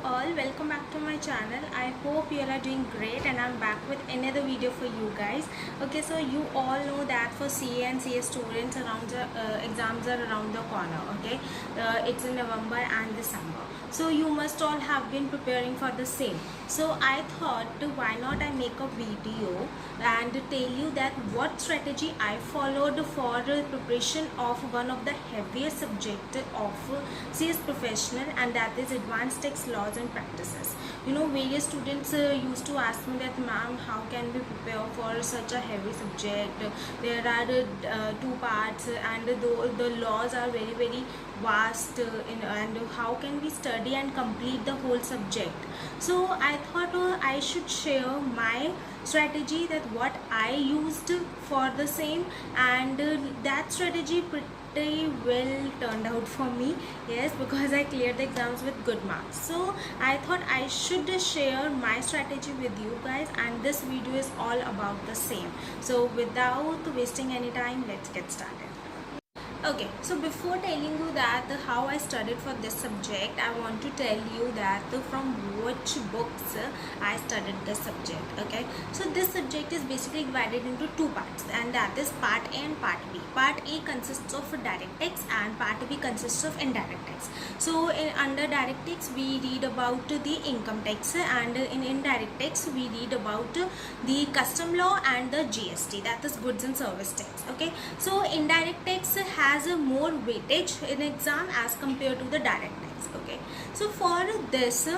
all, welcome back to my channel. I hope you all are doing great and I'm back with another video for you guys. Okay, so you all know that for CA and CA students around the exams are around the corner. Okay, it's in November and December, so you must all have been preparing for the same. So I thought, why not I make a video and tell you that what strategy I followed for preparation of one of the heaviest subject of CS professional, and that is advanced tax laws and practices. You know, various students used to ask me that, ma'am, how can we prepare for such a heavy subject? There are two parts and the laws are very vast, and how can we study and complete the whole subject? So I thought I should share my strategy, that what I used for the same, and that strategy pretty well turned out for me. Yes, because I cleared the exams with good marks. So I thought I should share my strategy with you guys, and this video is all about the same. So without wasting any time, let's get started. Okay, so before telling you that how I studied for this subject, I want to tell you that from which books I studied this subject. Okay, so this subject is basically divided into two parts, and that is part A and part B. Part A consists of direct tax and part B consists of indirect tax. So under direct tax we read about the income tax, and in indirect tax we read about the custom law and the GST, that is goods and service tax. Okay, so indirect tax has a more weightage in exam as compared to the direct tax. Okay, so for this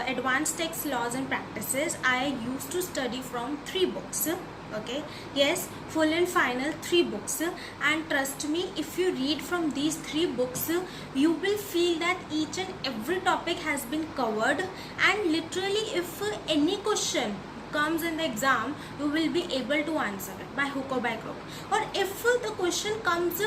advanced tax laws and practices, I used to study from 3 books. Okay, yes, full and final 3 books, and trust me, if you read from these 3 books, you will feel that each and every topic has been covered, and literally if any question comes in the exam, you will be able to answer it by hook or by crook. Or if the question comes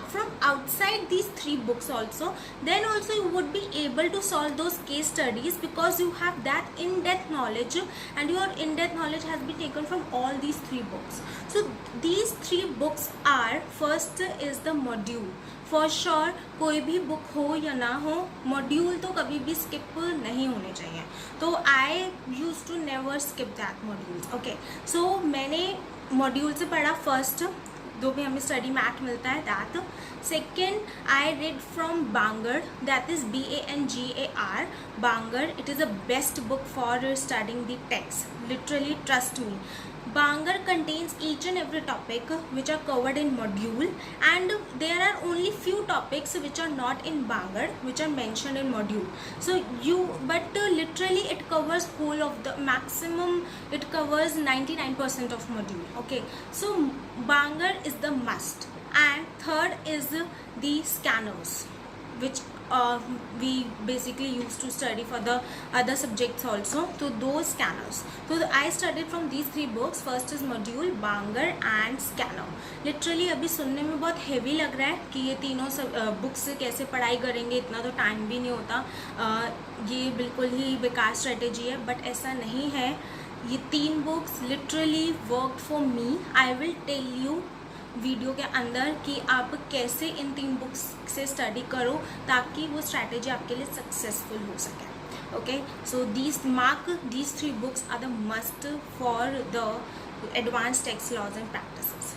from outside these 3 books also, then also you would be able to solve those case studies, because you have that in-depth knowledge, and your in-depth knowledge has been taken from all these 3 books. So these 3 books are, first is the module. For sure कोई भी book हो या ना हो, module तो कभी भी skip नहीं होने चाहिए. तो I use to never skip that modules. Okay, so मैंने मॉड्यूल से पढ़ा फर्स्ट, जो भी हमें स्टडी मैथ मिलता है that. Second, I read from Bangar, that is Bangar. Bangar, it is a best book for studying the text. Literally, trust me. Bangar contains each and every topic which are covered in module, and there are only few topics which are not in Bangar, which are mentioned in module. So literally it covers whole of the maximum, it covers 99% of module. Okay, so Bangar is the must. And third is the scanners, which we basically used to study for the other subjects also. So those scanners, so I studied from these 3 books. First is module, Bangar and scanner. Literally अभी सुनने में बहुत heavy लग रहा है कि ये तीनों बुक्स कैसे पढ़ाई करेंगे, इतना तो टाइम भी नहीं होता, ये बिल्कुल ही बेकार स्ट्रेटेजी है. बट ऐसा नहीं है, ये 3 books literally worked for me. I will tell you video के अंदर कि आप कैसे इन 3 बुक्स से स्टडी करो ताकि वो स्ट्रैटेजी आपके लिए सक्सेसफुल हो सके. Okay, so these 3 books are the must for the advanced tax laws and practices.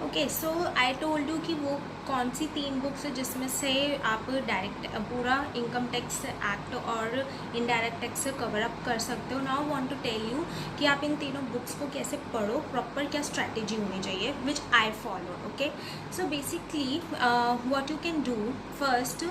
Okay, so I told you कि वो कौन सी 3 बुक्स है जिसमें से आप डायरेक्ट पूरा इनकम टैक्स एक्ट और इनडायरेक्ट टैक्स से कवर अप कर सकते हो. Now want to tell you कि आप इन तीनों बुक्स को कैसे पढ़ो, प्रॉपर क्या स्ट्रैटेजी होनी चाहिए, which I follow. Okay, so basically what you can do, first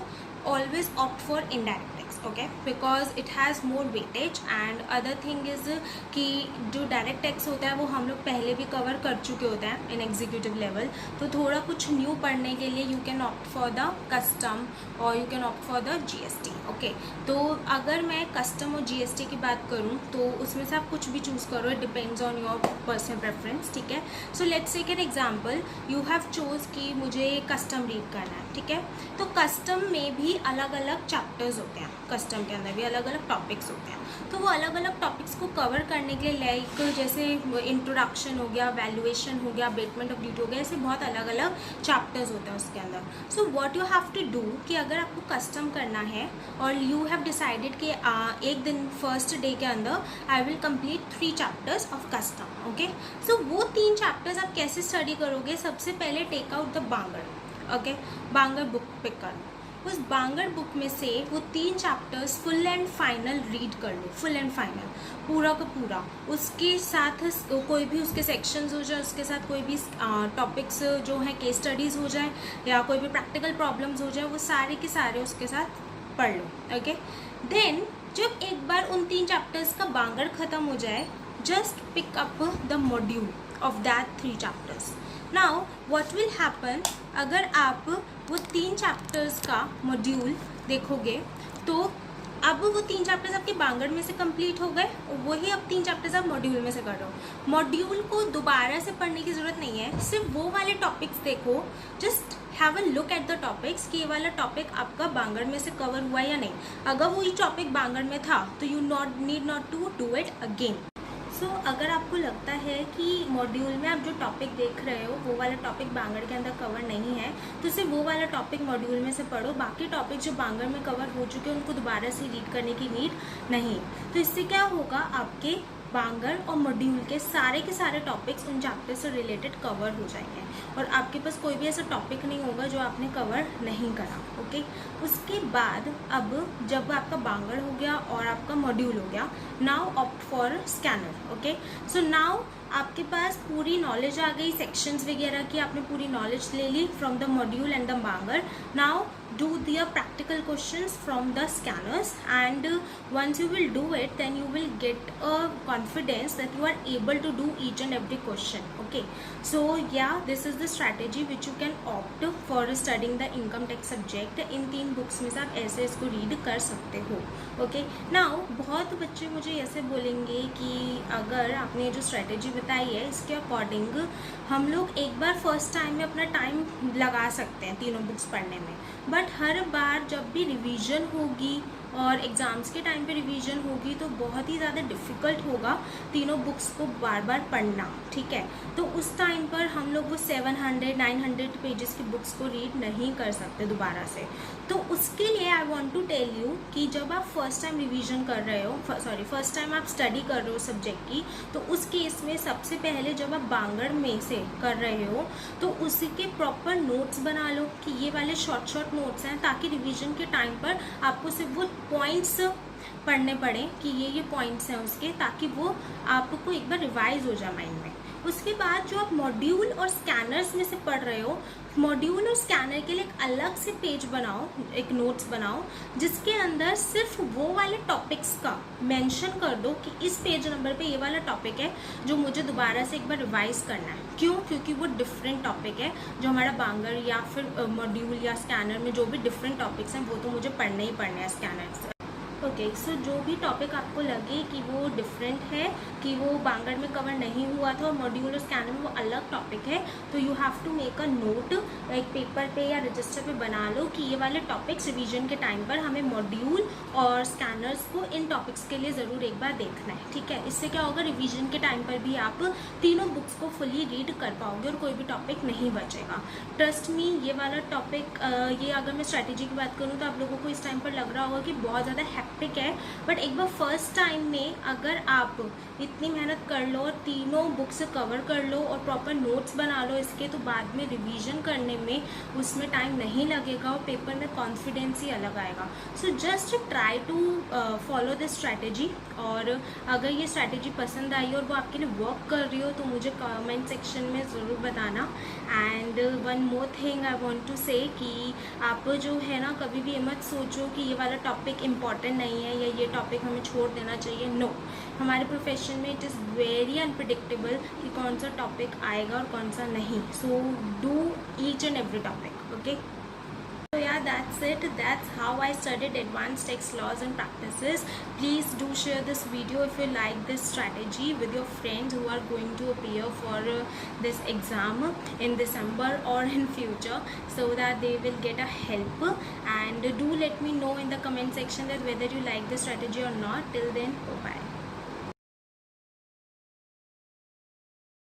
always opt for indirect tax. Okay, because it has more weightage, and other thing is कि जो डायरेक्ट टैक्स होता है वो हम लोग पहले भी कवर कर चुके होते हैं इन एग्जीक्यूटिव लेवल. तो थोड़ा कुछ न्यू पढ़ने के लिए you can opt for the custom और you can opt for the GST. Okay, तो अगर मैं कस्टम और GST की बात करूँ तो उसमें से आप कुछ भी चूज़ करो, it depends on your personal preference. ठीक है, so let's take an example. You have chose कि मुझे कस्टम रीड करना है. ठीक है, तो कस्टम में भी अलग अलग चैप्टर्स होते हैं. कस्टम के अंदर भी अलग अलग टॉपिक्स होते हैं, तो वो अलग अलग टॉपिक्स को कवर करने के लिए लाइक जैसे इंट्रोडक्शन हो गया, वैल्यूएशन हो गया, अबेटमेंट ऑफ ड्यूटी हो गया, ऐसे बहुत अलग अलग चैप्टर्स होते हैं उसके अंदर. So what you have to do कि अगर आपको कस्टम करना है और यू हैव डिसाइडेड कि एक दिन फर्स्ट डे के अंदर I will complete 3 chapters of custom. Okay, so वो 3 चैप्टर्स आप कैसे स्टडी करोगे? सबसे पहले take out the Bangar. Okay, Bangar book pick कर लो. उस बांगर बुक में से वो 3 chapters full and final read कर लो, फुल एंड फाइनल पूरा का पूरा. उसके साथ कोई भी उसके सेक्शंस हो जाए, उसके साथ कोई भी टॉपिक्स जो हैं केस स्टडीज़ हो जाए या कोई भी प्रैक्टिकल प्रॉब्लम्स हो जाए, वो सारे के सारे उसके साथ पढ़ लो. ओके, देन जब एक बार उन 3 चैप्टर्स का बांगर ख़त्म हो जाए, just pick up the module of that 3 chapters. Now what will happen, अगर आप वो 3 चैप्टर्स का मॉड्यूल देखोगे तो अब वो 3 चैप्टर्स आपके बांगर में से कंप्लीट हो गए, वही अब 3 चैप्टर्स आप मॉड्यूल में से कर रहे हो. मॉड्यूल को दोबारा से पढ़ने की ज़रूरत नहीं है, सिर्फ वो वाले टॉपिक्स देखो. Just have a look at the topics कि ये वाला टॉपिक आपका बांगर में से कवर हुआ या नहीं. अगर वही टॉपिक बांगर में था तो you need not to do it again. So अगर आपको लगता है कि मॉड्यूल में आप जो टॉपिक देख रहे हो वो वाला टॉपिक बांगर के अंदर कवर नहीं है, तो सिर्फ वो वाला टॉपिक मॉड्यूल में से पढ़ो. बाकी टॉपिक जो बांगर में कवर हो चुके हैं उनको दोबारा से रीड करने की नीड नहीं. तो इससे क्या होगा, आपके बांगर और मॉड्यूल के सारे टॉपिक्स उन चैप्टर से रिलेटेड कवर हो जाएंगे और आपके पास कोई भी ऐसा टॉपिक नहीं होगा जो आपने कवर नहीं करा. ओके, उसके बाद अब जब आपका बांगर हो गया और आपका मॉड्यूल हो गया, now opt for scanner. Okay, so now आपके पास पूरी नॉलेज आ गई, सेक्शंस वगैरह की आपने पूरी नॉलेज ले ली from the module and the Bangar. Now do their practical questions from the scanners, and once you will do it, then you will get a confidence that you are able to do each and every question. Okay, so yeah, this is the strategy which you can opt for studying the income tax subject. In 3 books में से आप ऐसे इसको read कर सकते हो. Okay, now बहुत बच्चे मुझे ऐसे बोलेंगे कि अगर आपने जो स्ट्रेटेजी बताई है इसके अकॉर्डिंग हम लोग एक बार फर्स्ट टाइम में अपना टाइम लगा सकते हैं तीनों बुक्स पढ़ने में, बट हर बार जब भी रिवीजन होगी और एग्ज़ाम्स के टाइम पे रिवीजन होगी तो बहुत ही ज़्यादा डिफ़िकल्ट होगा तीनों बुक्स को बार बार पढ़ना. ठीक है, तो उस टाइम पर हम लोग वो 700-900 पेजेस की बुक्स को रीड नहीं कर सकते दोबारा से. तो उसके लिए I want to tell you कि जब आप फर्स्ट टाइम रिवीजन कर रहे हो, फर्स्ट टाइम आप स्टडी कर रहे हो सब्जेक्ट की, तो उस केस में सबसे पहले जब आप बांगर में से कर रहे हो तो उसके प्रॉपर नोट्स बना लो कि ये वाले शॉर्ट नोट्स हैं, ताकि रिवीजन के टाइम पर आपको सिर्फ वो पॉइंट्स पढ़ने पड़े कि ये पॉइंट्स हैं उसके, ताकि वो आपको एक बार रिवाइज हो जाए माइंड में. उसके बाद जो आप मॉड्यूल और स्कैनर्स में से पढ़ रहे हो, मॉड्यूल और स्कैनर के लिए एक अलग से पेज बनाओ, एक नोट्स बनाओ जिसके अंदर सिर्फ वो वाले टॉपिक्स का मेंशन कर दो कि इस पेज नंबर पे ये वाला टॉपिक है जो मुझे दोबारा से एक बार रिवाइज करना है. क्यों? क्योंकि वो डिफरेंट टॉपिक है. जो हमारा बांगर या फिर मॉड्यूल या स्कैनर में जो भी डिफरेंट टॉपिक्स हैं वो तो मुझे पढ़ने ही पढ़ने हैं स्कैनर से. ओके, सो जो भी टॉपिक आपको लगे कि वो डिफरेंट है, कि वो बांगर में कवर नहीं हुआ था और मॉड्यूल और स्कैनर में वो अलग टॉपिक है, तो you have to make a note, एक पेपर पे या रजिस्टर पे बना लो कि ये वाले टॉपिक्स रिवीजन के टाइम पर हमें मॉड्यूल और स्कैनर्स को इन टॉपिक्स के लिए ज़रूर एक बार देखना है. ठीक है, इससे क्या होगा, रिवीजन के टाइम पर भी आप तीनों बुक्स को फुली रीड कर पाओगे और कोई भी टॉपिक नहीं बचेगा. ट्रस्ट मी, ये वाला टॉपिक ये अगर मैं स्ट्रैटेजी की बात करूँ तो आप लोगों को इस टाइम पर लग रहा होगा कि बहुत ज़्यादा हैक्टिक है, बट एक बार फर्स्ट टाइम में अगर आप इतनी मेहनत कर लो और तीनों बुक्स कवर कर लो और प्रॉपर नोट्स बना लो इसके, तो बाद में रिवीजन करने में उसमें टाइम नहीं लगेगा और पेपर में कॉन्फिडेंस ही अलग आएगा. So just try to follow this strategy. और अगर ये स्ट्रैटेजी पसंद आई और वो आपके लिए वर्क कर रही हो तो मुझे कमेंट सेक्शन में ज़रूर बताना. And one more thing I want to say कि आप जो है ना, कभी भी ये मत सोचो कि ये वाला टॉपिक इम्पॉर्टेंट नहीं है या ये टॉपिक हमें छोड़ देना चाहिए. नो, हमारे प्रोफेशन में इट इज़ वेरी अनप्रिडिक्टेबल कि कौन सा टॉपिक आएगा और कौन सा नहीं. So do each and every topic. Okay, तो यार yeah, that's it. That's how I studied advanced tax laws and practices. Please do share this video if you like this strategy with your friends who are going to appear for this exam in December or in future, so that they will get a help. And do let me know in the comment section that whether you like this strategy or not. Till then, bye bye.